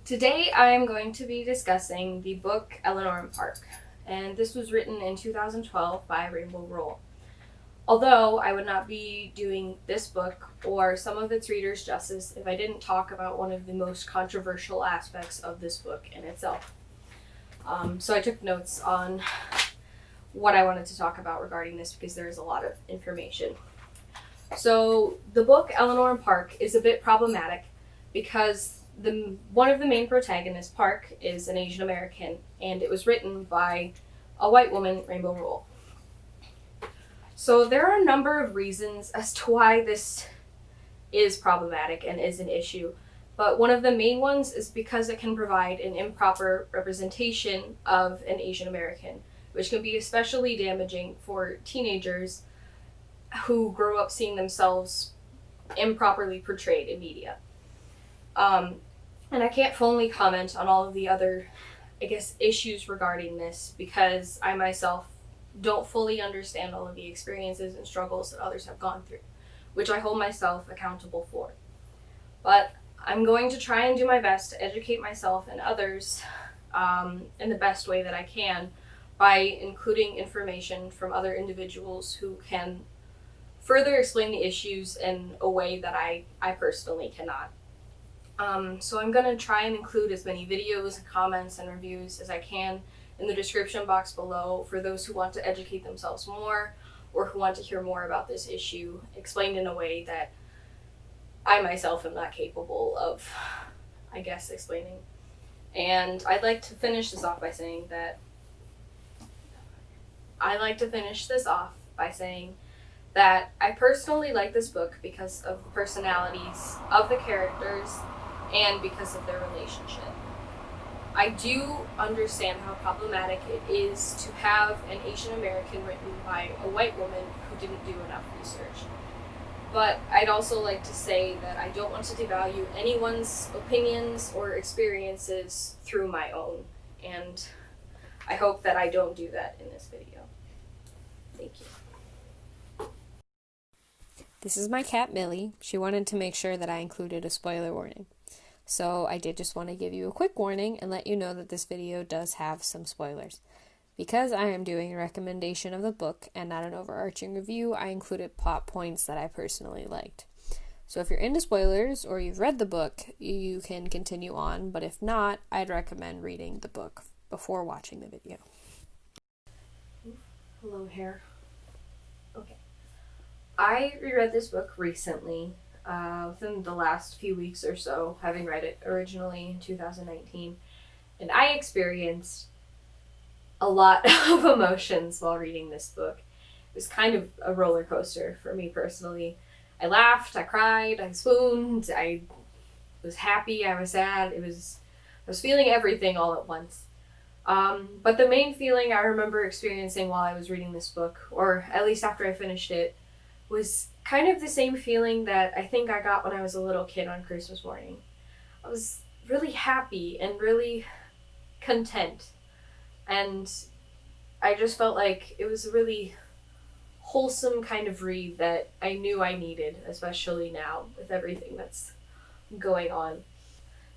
Today I'm going to be discussing the book Eleanor and Park, and this was written in 2012 by Rainbow Rowell. Although I would not be doing this book or some of its readers justice if I didn't talk about one of the most controversial aspects of this book in itself. So I took notes on what I wanted to talk about regarding this because there is a lot of information. So the book Eleanor and Park is a bit problematic because one of the main protagonists, Park, is an Asian American, and it was written by a white woman, Rainbow Rowell. So there are a number of reasons as to why this is problematic and is an issue, but one of the main ones is because it can provide an improper representation of an Asian American, which can be especially damaging for teenagers who grow up seeing themselves improperly portrayed in media. And I can't fully comment on all of the other, issues regarding this because I myself don't fully understand all of the experiences and struggles that others have gone through, which I hold myself accountable for. But I'm going to try and do my best to educate myself and others in the best way that I can by including information from other individuals who can further explain the issues in a way that I personally cannot. So I'm going to try and include as many videos, comments, and reviews as I can in the description box below for those who want to educate themselves more or who want to hear more about this issue explained in a way that I myself am not capable of, explaining. And I'd like to finish this off by saying that I personally like this book because of the personalities of the characters and because of their relationship. I do understand how problematic it is to have an Asian American written by a white woman who didn't do enough research. But I'd also like to say that I don't want to devalue anyone's opinions or experiences through my own, and I hope that I don't do that in this video. Thank you. This is my cat, Millie. She wanted to make sure that I included a spoiler warning. So I did just want to give you a quick warning and let you know that this video does have some spoilers. Because I am doing a recommendation of the book and not an overarching review, I included plot points that I personally liked. So if you're into spoilers or you've read the book, you can continue on, but if not, I'd recommend reading the book before watching the video. Hello, hair. Okay. I reread this book recently, within the last few weeks or so, having read it originally in 2019, and I experienced a lot of emotions while reading this book. It was kind of a roller coaster for me personally. I laughed, I cried, I swooned, I was happy, I was sad, I was feeling everything all at once. But the main feeling I remember experiencing while I was reading this book, or at least after I finished it, was kind of the same feeling that I think I got when I was a little kid on Christmas morning. I was really happy and really content, and I just felt like it was a really wholesome kind of read that I knew I needed, especially now with everything that's going on.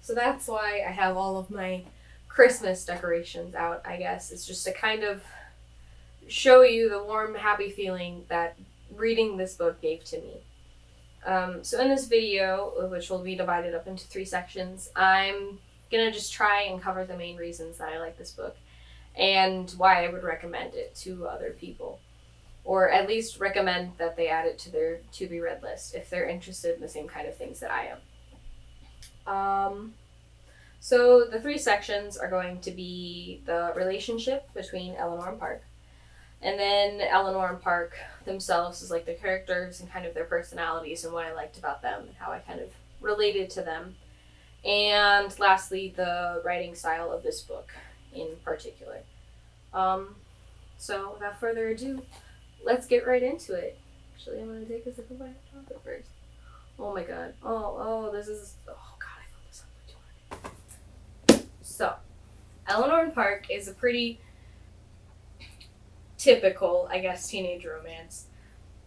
So that's why I have all of my Christmas decorations out, I guess. It's just to kind of show you the warm, happy feeling that reading this book gave to me. So in this video, which will be divided up into 3 sections, I'm gonna just try and cover the main reasons that I like this book and why I would recommend it to other people, or at least recommend that they add it to their to-be-read list if they're interested in the same kind of things that I am. So the 3 sections are going to be the relationship between Eleanor and Park, and then Eleanor and Park themselves is like the characters and kind of their personalities and what I liked about them and how I kind of related to them. And lastly, the writing style of this book in particular. So without further ado, let's get right into it. Actually, I'm going to take a sip of my chocolate first. Oh my god. Oh, this is... Oh god, I felt this on my tongue. So, Eleanor and Park is a pretty typical, teenage romance.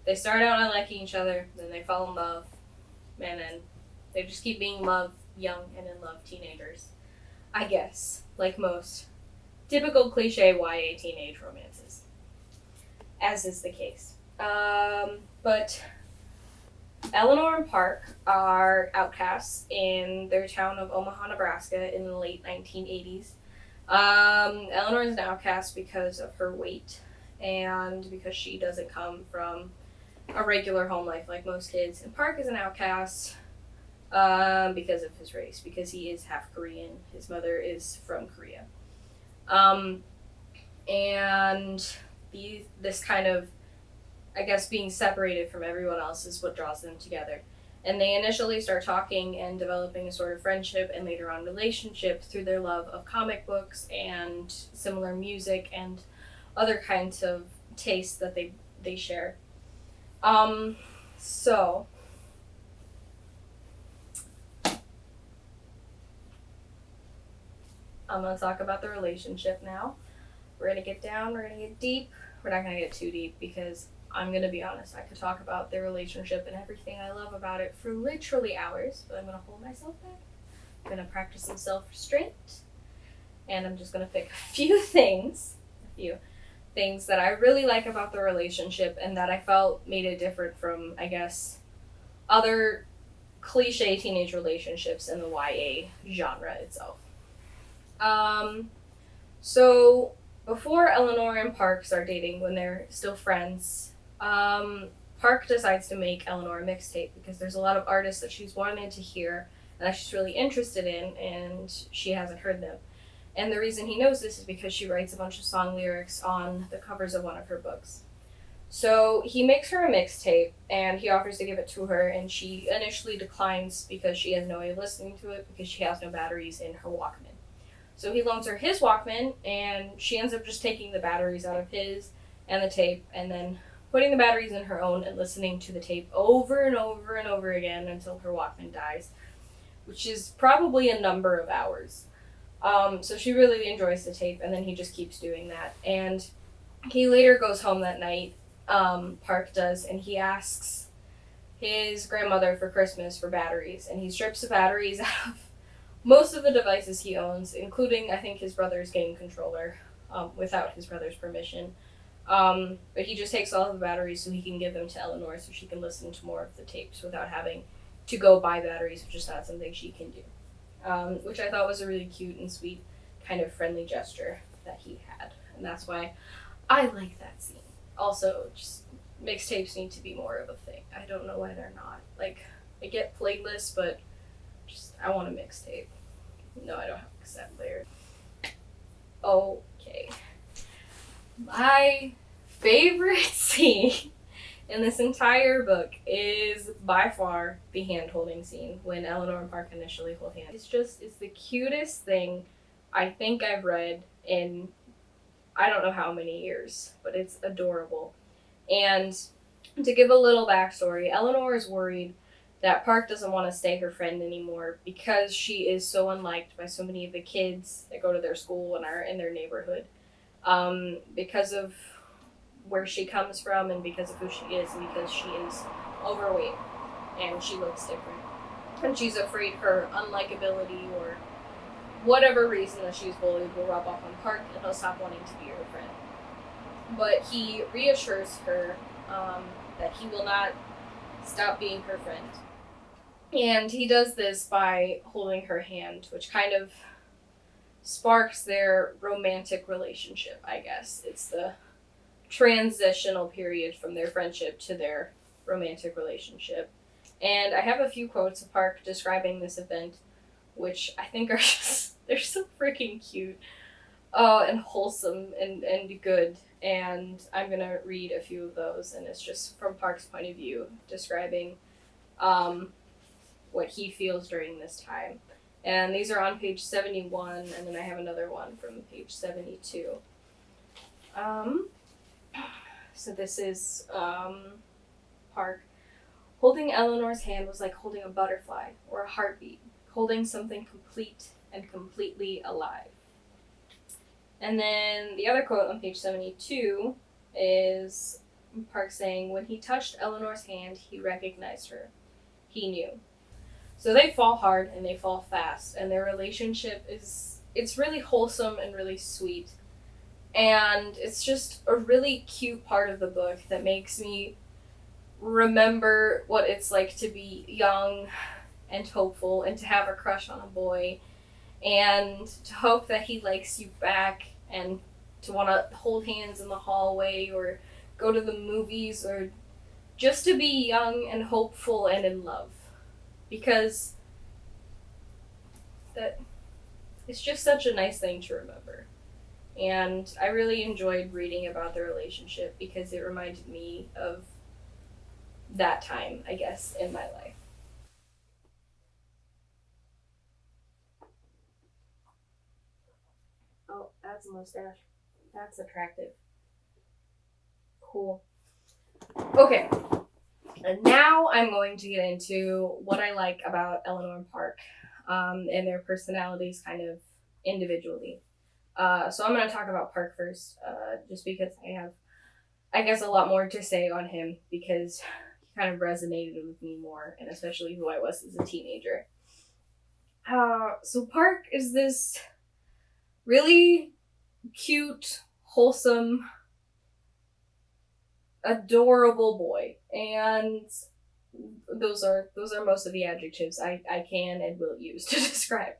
They start out not liking each other, then they fall in love, and then they just keep being young and in love teenagers. I guess, like most typical cliche YA teenage romances, as is the case. But Eleanor and Park are outcasts in their town of Omaha, Nebraska in the late 1980s. Eleanor is an outcast because of her weight and because she doesn't come from a regular home life like most kids. And Park is an outcast because of his race, because he is half Korean. His mother is from Korea. And this kind of, I guess, being separated from everyone else is what draws them together. And they initially start talking and developing a sort of friendship and later on relationship through their love of comic books and similar music and other kinds of tastes that they share. So I'm going to talk about the relationship now. We're going to get down, we're going to get deep. We're not going to get too deep because I'm going to be honest, I could talk about their relationship and everything I love about it for literally hours, but I'm going to hold myself back. I'm going to practice some self-restraint, and I'm just going to pick a few things that I really like about the relationship and that I felt made it different from, I guess, other cliche teenage relationships in the YA genre itself. So before Eleanor and Park start dating, when they're still friends, Park decides to make Eleanor a mixtape because there's a lot of artists that she's wanted to hear and that she's really interested in, and she hasn't heard them. And the reason he knows this is because she writes a bunch of song lyrics on the covers of one of her books. So he makes her a mixtape, and he offers to give it to her, and she initially declines because she has no way of listening to it because she has no batteries in her Walkman. So he loans her his Walkman, and she ends up just taking the batteries out of his and the tape, and then putting the batteries in her own and listening to the tape over and over and over again until her Walkman dies, which is probably a number of hours. So she really enjoys the tape, and then he just keeps doing that. And he later goes home that night, Park does, and he asks his grandmother for Christmas for batteries, and he strips the batteries out of most of the devices he owns, including, I think, his brother's game controller, without his brother's permission. But he just takes all of the batteries so he can give them to Eleanor so she can listen to more of the tapes without having to go buy batteries, which is not something she can do. Which I thought was a really cute and sweet kind of friendly gesture that he had. And that's why I like that scene. Also, just mixtapes need to be more of a thing. I don't know why they're not. Like, I get playlists, but just, I want a mixtape. No, I don't have a cassette player. Okay. My favorite scene in this entire book is by far the hand-holding scene when Eleanor and Park initially hold hands. It's the cutest thing I think I've read in I don't know how many years, but it's adorable. And to give a little backstory, Eleanor is worried that Park doesn't want to stay her friend anymore because she is so unliked by so many of the kids that go to their school and are in their neighborhood. Because of where she comes from and because of who she is and because she is overweight and she looks different. And she's afraid her unlikability or whatever reason that she's bullied will rub off on Park and he'll stop wanting to be her friend. But he reassures her that he will not stop being her friend. And he does this by holding her hand, which kind of sparks their romantic relationship, I guess. It's the transitional period from their friendship to their romantic relationship. And I have a few quotes of Park describing this event, which I think are just, they're so freaking cute and wholesome and good. And I'm going to read a few of those, and it's just from Park's point of view, describing what he feels during this time. And these are on page 71, and then I have another one from page 72. So this is Park. Holding Eleanor's hand was like holding a butterfly or a heartbeat, holding something complete and completely alive. And then the other quote on page 72 is Park saying, when he touched Eleanor's hand, he recognized her. He knew. So they fall hard and they fall fast, and their relationship is it's really wholesome and really sweet. And it's just a really cute part of the book that makes me remember what it's like to be young and hopeful and to have a crush on a boy and to hope that he likes you back and to want to hold hands in the hallway or go to the movies or just to be young and hopeful and in love. Because that it's just such a nice thing to remember. And I really enjoyed reading about their relationship because it reminded me of that time, I guess, in my life. Oh, that's a mustache. That's attractive. Cool. Okay, and now I'm going to get into what I like about Eleanor and Park, and their personalities kind of individually. So I'm going to talk about Park first, just because I have, I guess, a lot more to say on him because he kind of resonated with me more, and especially who I was as a teenager. So Park is this really cute, wholesome, adorable boy, and those are most of the adjectives I can and will use to describe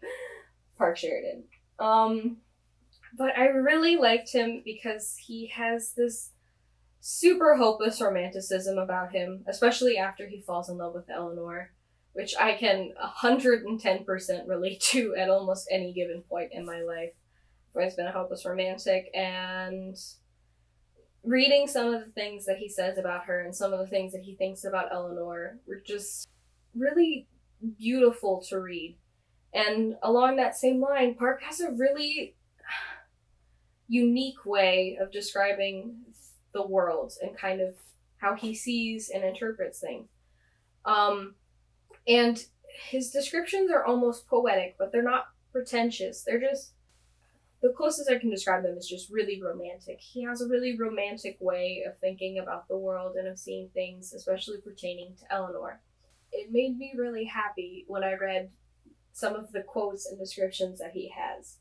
Park Sheridan. But I really liked him because he has this super hopeless romanticism about him, especially after he falls in love with Eleanor, which I can 110% relate to at almost any given point in my life. I've always been a hopeless romantic, and reading some of the things that he says about her and some of the things that he thinks about Eleanor were just really beautiful to read. And along that same line, Park has a really unique way of describing the world and kind of how he sees and interprets things. And his descriptions are almost poetic, but they're not pretentious. They're just, the closest I can describe them is just really romantic. He has a really romantic way of thinking about the world and of seeing things, especially pertaining to Eleanor. It made me really happy when I read some of the quotes and descriptions that he has.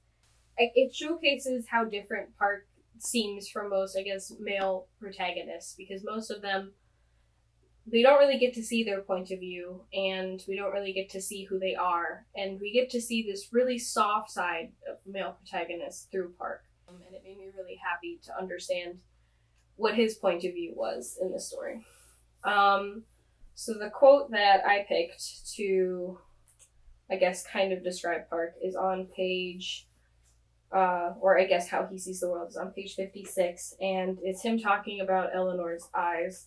It showcases how different Park seems from most, I guess, male protagonists, because most of them, we don't really get to see their point of view, and we don't really get to see who they are, and we get to see this really soft side of male protagonists through Park. And it made me really happy to understand what his point of view was in the story. So the quote that I picked to, I guess, kind of describe Park is on page, or I guess how he sees the world is on page 56, and it's him talking about Eleanor's eyes.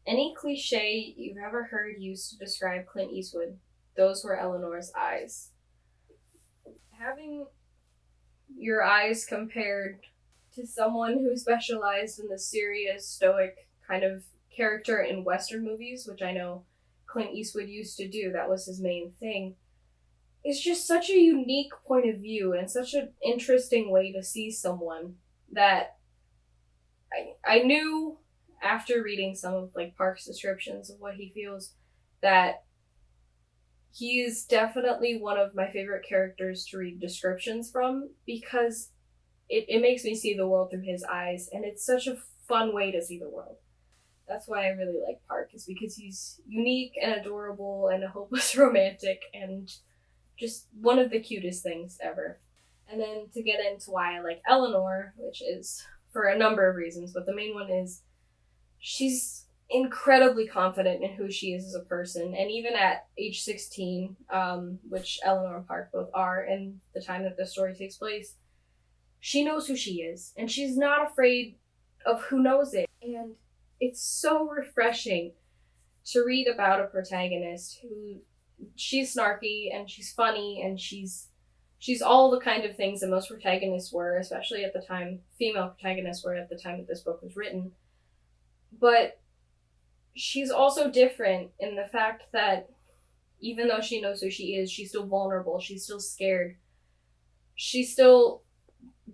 Any cliche you've ever heard used to describe Clint Eastwood, those were Eleanor's eyes. Having your eyes compared to someone who specialized in the serious, stoic kind of character in Western movies, which I know Clint Eastwood used to do, that was his main thing, is just such a unique point of view and such an interesting way to see someone that I knew after reading some of like Park's descriptions of what he feels that he is definitely one of my favorite characters to read descriptions from because it makes me see the world through his eyes, and it's such a fun way to see the world. That's why I really like Park, is because he's unique and adorable and a hopeless romantic and just one of the cutest things ever. And then to get into why I like Eleanor, which is for a number of reasons, but the main one is she's incredibly confident in who she is as a person, and even at age 16, which Eleanor and Park both are in the time that the story takes place, she knows who she is, and she's not afraid of who knows it. And it's so refreshing to read about a protagonist who, she's snarky and she's funny and she's all the kind of things that most protagonists were, especially at the time, female protagonists were at the time that this book was written. But she's also different in the fact that even though she knows who she is, she's still vulnerable, she's still scared. She still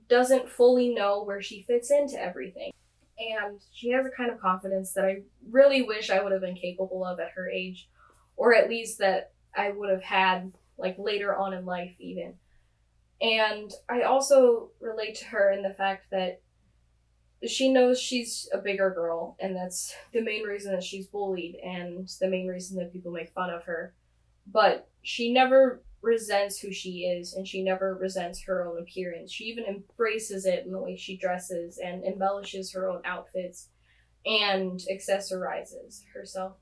doesn't fully know where she fits into everything. And she has a kind of confidence that I really wish I would have been capable of at her age, or at least that I would have had like later on in life even. And I also relate to her in the fact that she knows she's a bigger girl, and that's the main reason that she's bullied and the main reason that people make fun of her. But she never resents who she is, and she never resents her own appearance. She even embraces it in the way she dresses and embellishes her own outfits and accessorizes herself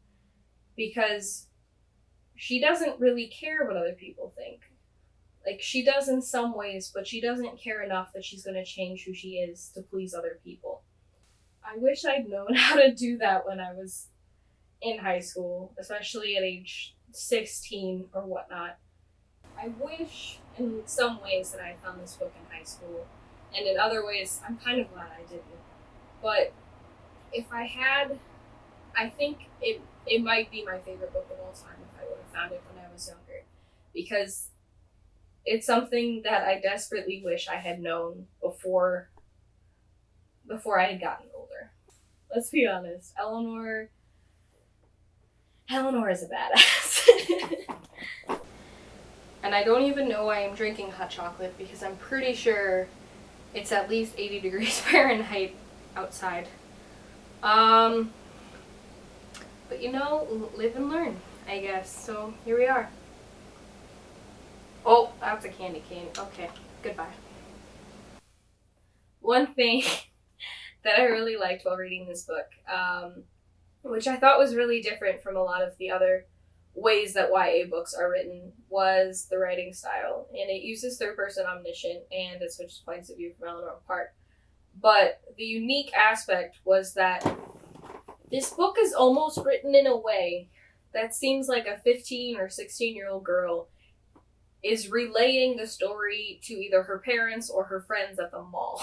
because she doesn't really care what other people think. Like, she does in some ways, but she doesn't care enough that she's going to change who she is to please other people. I wish I'd known how to do that when I was in high school, especially at age 16 or whatnot. I wish in some ways that I found this book in high school, and in other ways, I'm kind of glad I didn't. But if I had, I think it might be my favorite book of all time if I would have found it when I was younger, because it's something that I desperately wish I had known before I had gotten older. Let's be honest, Eleanor is a badass. And I don't even know why I'm drinking hot chocolate because I'm pretty sure it's at least 80 degrees Fahrenheit outside. But live and learn, I guess. So here we are. Oh, that's a candy cane. Okay, goodbye. One thing that I really liked while reading this book, which I thought was really different from a lot of the other ways that YA books are written, was the writing style. And it uses third-person omniscient, and it switches points of view from Eleanor and Park. But the unique aspect was that this book is almost written in a way that seems like a 15 or 16-year-old girl is relaying the story to either her parents or her friends at the mall.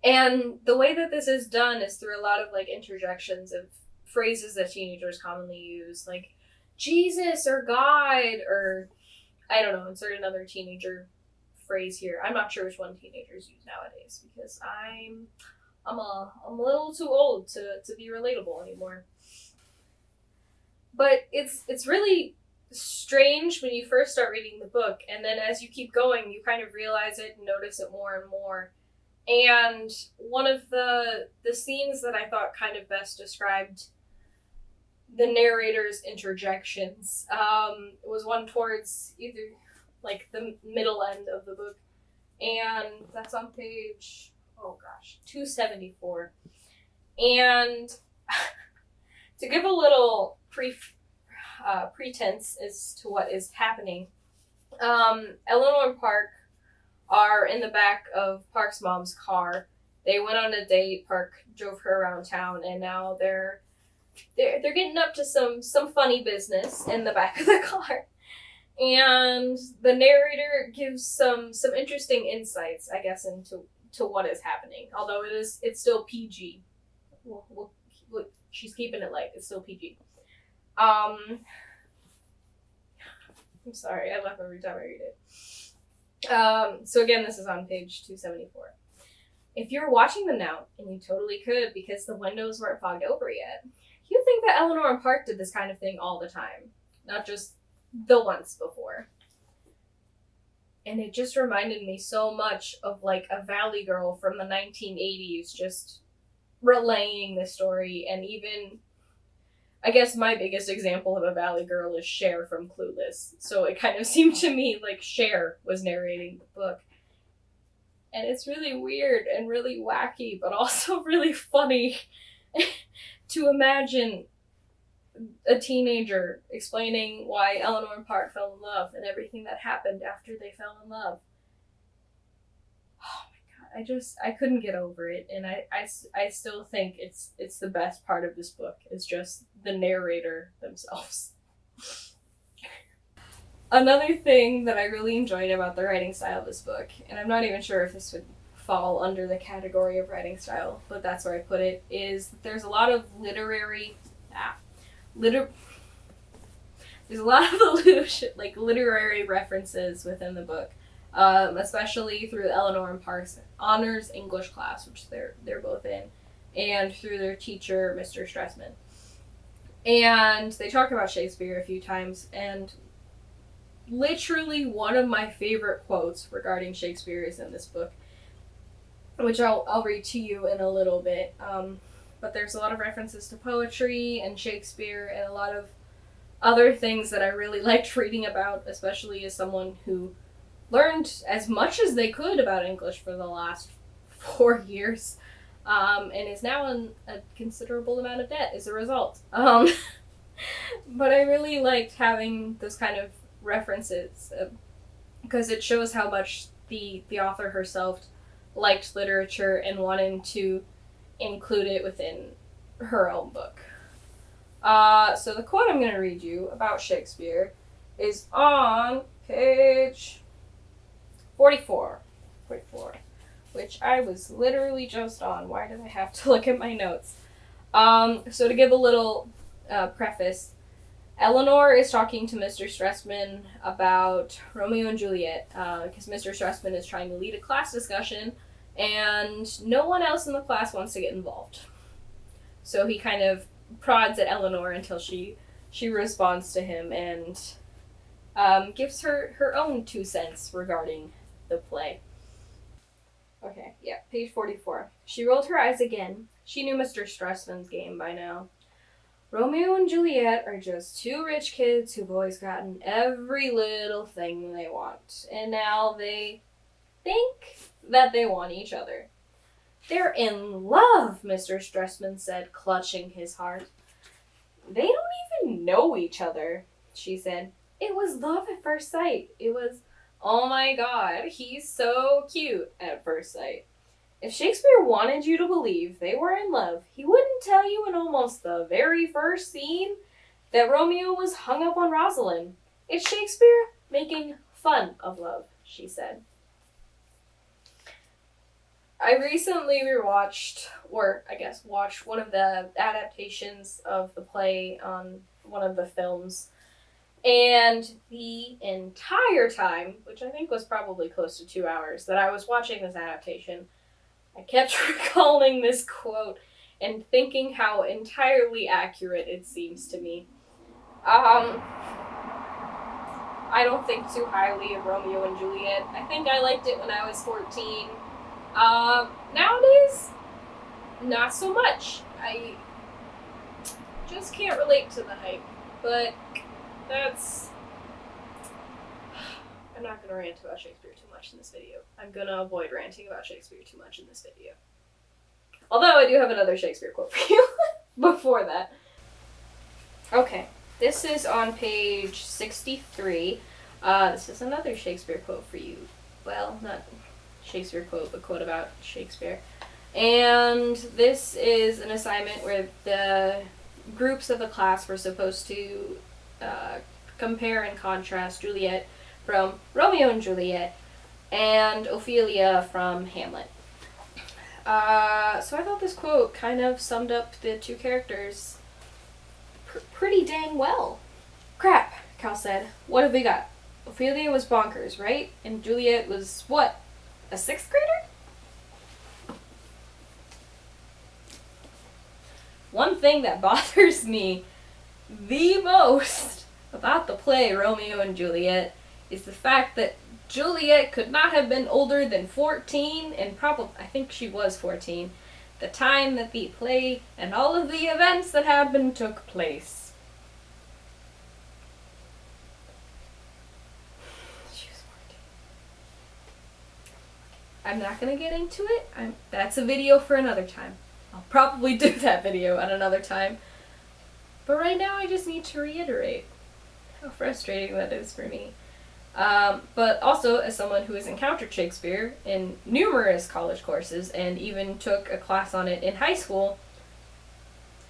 And the way that this is done is through a lot of interjections of phrases that teenagers commonly use, like Jesus or God, or I don't know, insert another teenager phrase here. I'm not sure which one teenagers use nowadays because I'm a little too old to be relatable anymore. But it's really strange when you first start reading the book, and then as you keep going, you kind of realize it and notice it more and more. And one of the scenes that I thought kind of best described the narrator's interjections was one towards either the middle end of the book, and that's on page 274. And to give a little pretense as to what is happening, Eleanor and Park are in the back of Park's mom's car. They went on a date. Park drove her around town, and now they're getting up to some funny business in the back of the car. And the narrator gives some interesting insights, I guess, into what is happening. Although it's still PG. She's keeping it light. It's still PG. I'm sorry, I laugh every time I read it. So again, this is on page 274. If you're watching them now, and you totally could because the windows weren't fogged over yet, you think that Eleanor and Park did this kind of thing all the time, not just the once before. And it just reminded me so much of a Valley Girl from the 1980s, just relaying the story. And even, I guess my biggest example of a Valley Girl is Cher from Clueless. So it kind of seemed to me like Cher was narrating the book. And it's really weird and really wacky, but also really funny to imagine a teenager explaining why Eleanor and Park fell in love and everything that happened after they fell in love. Oh my god, I couldn't get over it, and I still think it's the best part of this book is just the narrator themselves. Another thing that I really enjoyed about the writing style of this book, and I'm not even sure if this would fall under the category of writing style, but that's where I put it, is that there's a lot of there's a lot of literary references within the book, especially through Eleanor and Park's honors English class, which they're both in, and through their teacher, Mr. Stressman. And they talk about Shakespeare a few times, and literally one of my favorite quotes regarding Shakespeare is in this book, which I'll read to you in a little bit. But there's a lot of references to poetry and Shakespeare and a lot of other things that I really liked reading about, especially as someone who learned as much as they could about English for the last 4 years, and is now in a considerable amount of debt as a result. But I really liked having those kind of references because it shows how much the author herself liked literature and wanted to include it within her own book. So the quote I'm going to read you about Shakespeare is on page 44, which I was literally just on. Why did I have to look at my notes? So to give a little preface, Eleanor is talking to Mr. Stressman about Romeo and Juliet, because Mr. Stressman is trying to lead a class discussion, and no one else in the class wants to get involved. So he kind of prods at Eleanor until she responds to him and gives her own 2 cents regarding the play. Okay, yeah, page 44. She rolled her eyes again. She knew Mr. Stressman's game by now. Romeo and Juliet are just 2 rich kids who've always gotten every little thing they want, and now they think that they want each other. They're in love, Mr. Stressman said, clutching his heart. They don't even know each other, she said. It was love at first sight. It was, oh my God, he's so cute at first sight. If Shakespeare wanted you to believe they were in love, he wouldn't tell you in almost the very first scene that Romeo was hung up on Rosalind. It's Shakespeare making fun of love, she said. I recently rewatched, or I guess watched, one of the adaptations of the play on one of the films. And the entire time, which I think was probably close to 2 hours, that I was watching this adaptation, I kept recalling this quote and thinking how entirely accurate it seems to me. I don't think too highly of Romeo and Juliet. I think I liked it when I was 14. Nowadays, not so much. I just can't relate to the hype. But that's... I'm not going to rant about Shakespeare too much in this video. I'm going to avoid ranting about Shakespeare too much in this video. Although I do have another Shakespeare quote for you before that. Okay, this is on page 63. This is another Shakespeare quote for you. Well, not Shakespeare quote, but quote about Shakespeare. And this is an assignment where the groups of the class were supposed to compare and contrast Juliet from Romeo and Juliet and Ophelia from Hamlet. So I thought this quote kind of summed up the 2 characters pretty dang well. Crap, Cal said. What have we got? Ophelia was bonkers, right? And Juliet was what? A 6th grader? One thing that bothers me the most about the play Romeo and Juliet is the fact that Juliet could not have been older than 14, and probably, I think she was 14, the time that the play and all of the events that happened took place. She was 14. I'm not going to get into it. That's a video for another time. I'll probably do that video at another time. But right now I just need to reiterate how frustrating that is for me. But also, as someone who has encountered Shakespeare in numerous college courses and even took a class on it in high school,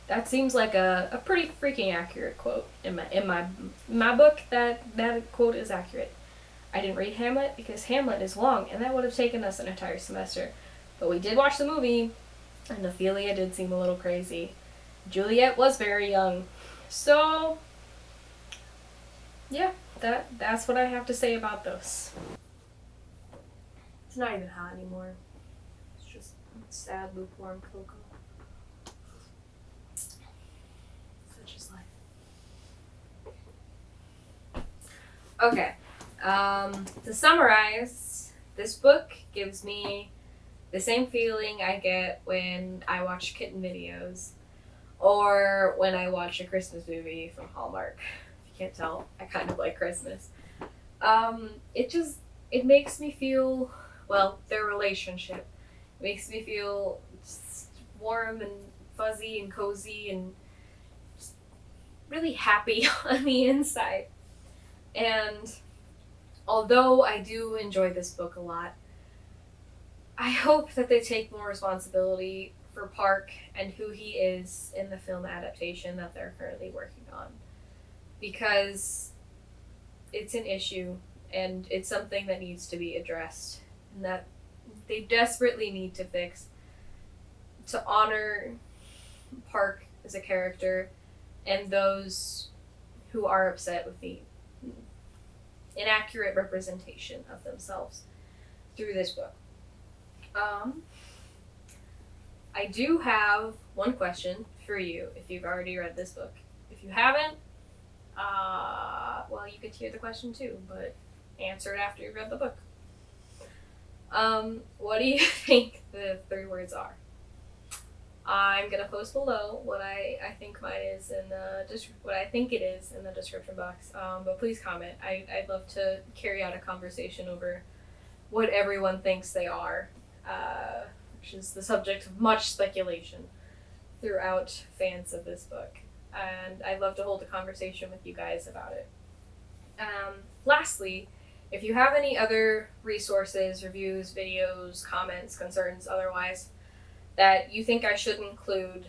that seems like a pretty freaking accurate quote. In my book, that quote is accurate. I didn't read Hamlet because Hamlet is long, and that would have taken us an entire semester. But we did watch the movie, and Ophelia did seem a little crazy. Juliet was very young. So, yeah, that's what I have to say about those. It's not even hot anymore. It's just sad, lukewarm cocoa. Such is life. Okay, To summarize, this book gives me the same feeling I get when I watch kitten videos or when I watch a Christmas movie from Hallmark. If you can't tell, I kind of like Christmas. It just, it makes me feel, well, their relationship makes me feel just warm and fuzzy and cozy and just really happy on the inside. And although I do enjoy this book a lot, I hope that they take more responsibility for Park and who he is in the film adaptation that they're currently working on. Because it's an issue and it's something that needs to be addressed and that they desperately need to fix to honor Park as a character and those who are upset with the inaccurate representation of themselves through this book. I do have one question for you if you've already read this book. If you haven't, well, you could hear the question too, but answer it after you've read the book. What do you think the 3 words are? I'm gonna post below what I think mine is in the what I think it is in the description box. But please comment. I'd love to carry out a conversation over what everyone thinks they are, which is the subject of much speculation throughout fans of this book. And I'd love to hold a conversation with you guys about it. Lastly, if you have any other resources, reviews, videos, comments, concerns, otherwise, that you think I should include,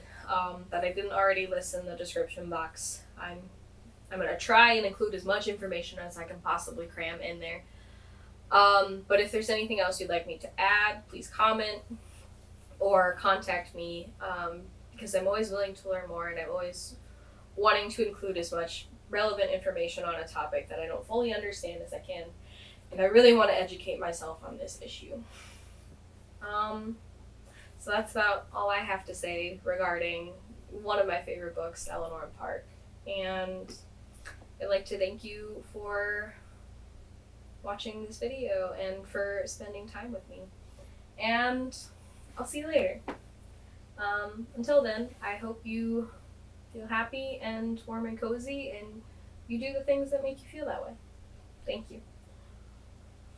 that I didn't already list in the description box, I'm going to try and include as much information as I can possibly cram in there. But if there's anything else you'd like me to add, please comment or contact me, because I'm always willing to learn more and I'm always wanting to include as much relevant information on a topic that I don't fully understand as I can. And I really want to educate myself on this issue. So that's about all I have to say regarding one of my favorite books, Eleanor and Park. And I'd like to thank you for watching this video and for spending time with me. And I'll see you later. Until then, I hope you feel happy and warm and cozy and you do the things that make you feel that way. Thank you.